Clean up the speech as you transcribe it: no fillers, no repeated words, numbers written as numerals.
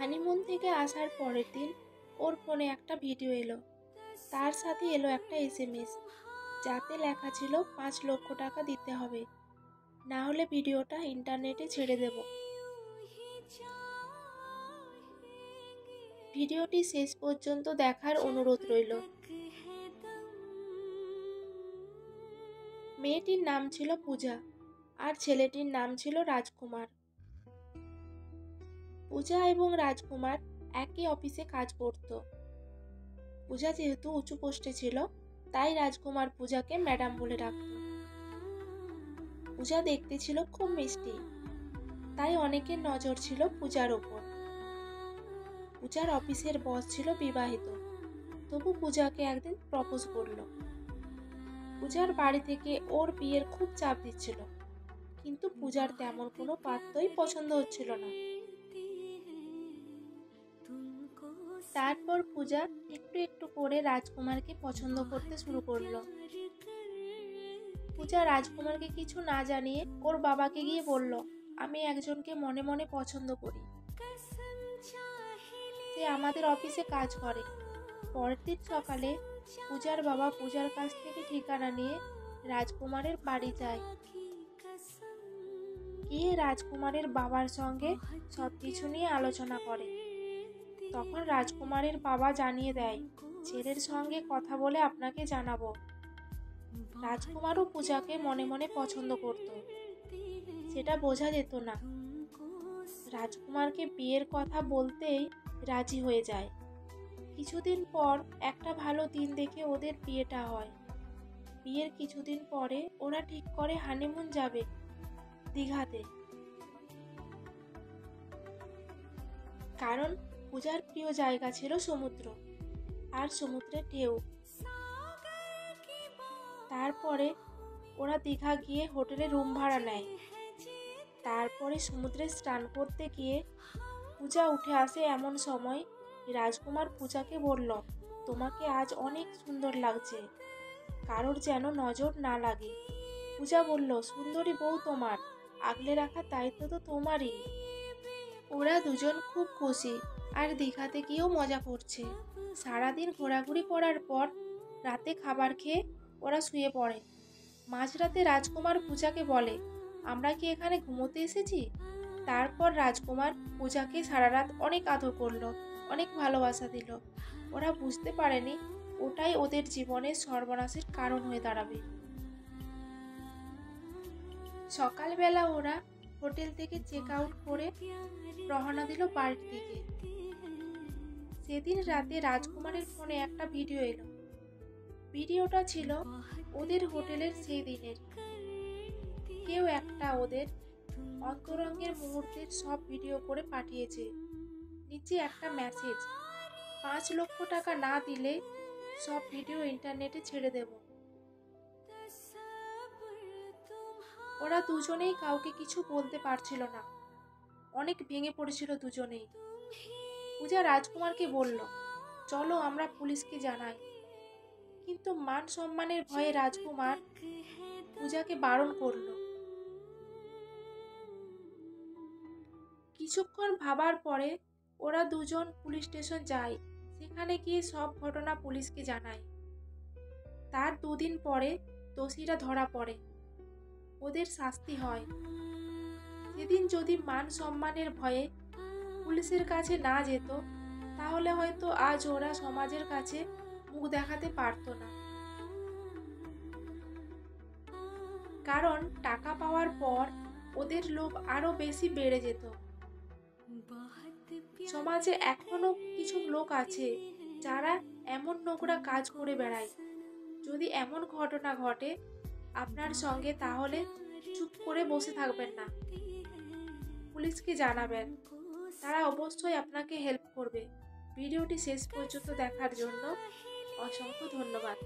Honeymoon থেকে আসার পরের দিন ওর ফোনে একটা ভিডিও এলো। তার সাথে এলো একটা এসএমএস, যাতে লেখা ছিল 5 লক্ষ টাকা দিতে হবে, না হলে ভিডিওটা ইন্টারনেটে ছেড়ে দেব। ভিডিওটি শেষ পর্যন্ত দেখার অনুরোধ রইল। মেয়েটির নাম ছিল পূজা আর ছেলেটির নাম ছিল রাজকুমার। পূজা এবং রাজকুমার একই অফিসে কাজ করত। পূজা যেহেতু উঁচু পোস্টে ছিল, তাই রাজকুমার পূজাকে ম্যাডাম বলে ডাকত। পূজা দেখতে ছিল খুব মিষ্টি, তাই অনেকের নজর ছিল পূজার ওপর। পূজার অফিসের বস ছিল বিবাহিত, তবু পূজাকে একদিন প্রপোজ করলো। পূজার বাড়ি থেকে ওর বিয়ের খুব চাপ দিচ্ছিল, কিন্তু পূজার তেমন কোনো পাত্রই পছন্দ হচ্ছিল না। তারপর পূজা একটু একটু করে রাজকুমারকে পছন্দ করতে শুরু করলো। পূজা রাজকুমারকে কিছু না জানিয়ে ওর বাবাকে গিয়ে বলল, আমি একজনকে মনে মনে পছন্দ করি, সে আমাদের অফিসে কাজ করে। পরের দিন সকালে পূজার বাবা পূজার কাছ থেকে ঠিকানা নিয়ে রাজকুমারের বাড়ি যায়। গিয়ে রাজকুমারের বাবার সঙ্গে সবকিছু নিয়ে আলোচনা করে। তখন রাজকুমারের বাবা জানিয়ে দেয়, ছেলের সঙ্গে কথা বলে আপনাকে জানাবো। রাজকুমারও পূজাকে মনে মনে পছন্দ করত, সেটা বোঝা যেত না। রাজকুমারকে বিয়ের কথা বলতেই রাজি হয়ে যায়। কিছুদিন পর একটা ভালো দিন দেখে ওদের বিয়েটা হয়। বিয়ের কিছুদিন পরে ওরা ঠিক করে হানিমুন যাবে দীঘাতে, কারণ পূজার প্রিয় জায়গা ছিল সমুদ্র আর সমুদ্রের ঢেউ। তারপরে ওরা দীঘা গিয়ে হোটেলে রুম ভাড়া নেয়। তারপরে সমুদ্রে স্নান করতে গিয়ে পূজা উঠে আসে এমন সময় রাজকুমার পূজাকে বলল, তোমাকে আজ অনেক সুন্দর লাগছে, কারোর যেন নজর না লাগে। পূজা বলল, সুন্দরী বউ তোমার, আগলে রাখার দায়িত্ব তো তোমারই। ওরা দুজন খুব খুশি আর দীঘাতে গিয়েও মজা করছে। সারাদিন ঘোরাঘুরি করার পর রাতে খাবার খেয়ে ওরা শুয়ে পড়ে। মাঝরাতে রাজকুমার পূজাকে বলে, আমরা কি এখানে ঘুমোতে এসেছি? তারপর রাজকুমার পূজাকে সারা রাত অনেক আদর করলো, অনেক ভালোবাসা দিল। ওরা বুঝতে পারেনি ওটাই ওদের জীবনের সর্বনাশের কারণ হয়ে দাঁড়াবে। সকালবেলা ওরা হোটেল থেকে চেক আউট করে রওনা দিল বাড়ির দিকে। সেদিন রাতে রাজকুমারের ফোনে একটা ভিডিও এলো। ভিডিওটা ছিল ওদের হোটেলের সেই দিনের। কেউ একটা ওদের অন্তরঙ্গের মুহূর্তের সব ভিডিও করে পাঠিয়েছে। নিচে একটা মেসেজ, 5 লক্ষ টাকা না দিলে সব ভিডিও ইন্টারনেটে ছেড়ে দেব। ওরা দুজনেই কাউকে কিছু বলতে পারছিল না, অনেক ভেঙে পড়েছিল দুজনেই। পূজা রাজকুমারকে বলল, চলো আমরা পুলিশকে জানাই। কিন্তু মান সম্মানের ভয়ে রাজকুমার পূজাকে বারণ করলো। কিছুক্ষণ ভাবার পরে ওরা দুজন পুলিশ স্টেশন যায়। সেখানে গিয়ে সব ঘটনা পুলিশকে জানায়। তার 2 দিন পরে দোষীরা ধরা পড়ে, ওদের শাস্তি হয়। সেদিন যদি মান সম্মানের ভয়ে পুলিশের কাছে না যেত, তাহলে হয়তো আজ ওরা সমাজের কাছে মুখ দেখাতে পারতো না। কারণ টাকা পাওয়ার পর ওদের লোভ আরো বেশি বেড়ে যেত। সমাজে এখনো কিছু লোক আছে যারা এমন নোংরা কাজ করে বেড়ায়। যদি এমন ঘটনা ঘটে আপনার সঙ্গে, তাহলে চুপ করে বসে থাকবেন না, পুলিশকে জানাবেন, তারা অবশ্যই আপনাকে হেল্প করবে। ভিডিওটি শেষ পর্যন্ত দেখার জন্য অসংখ্য ধন্যবাদ।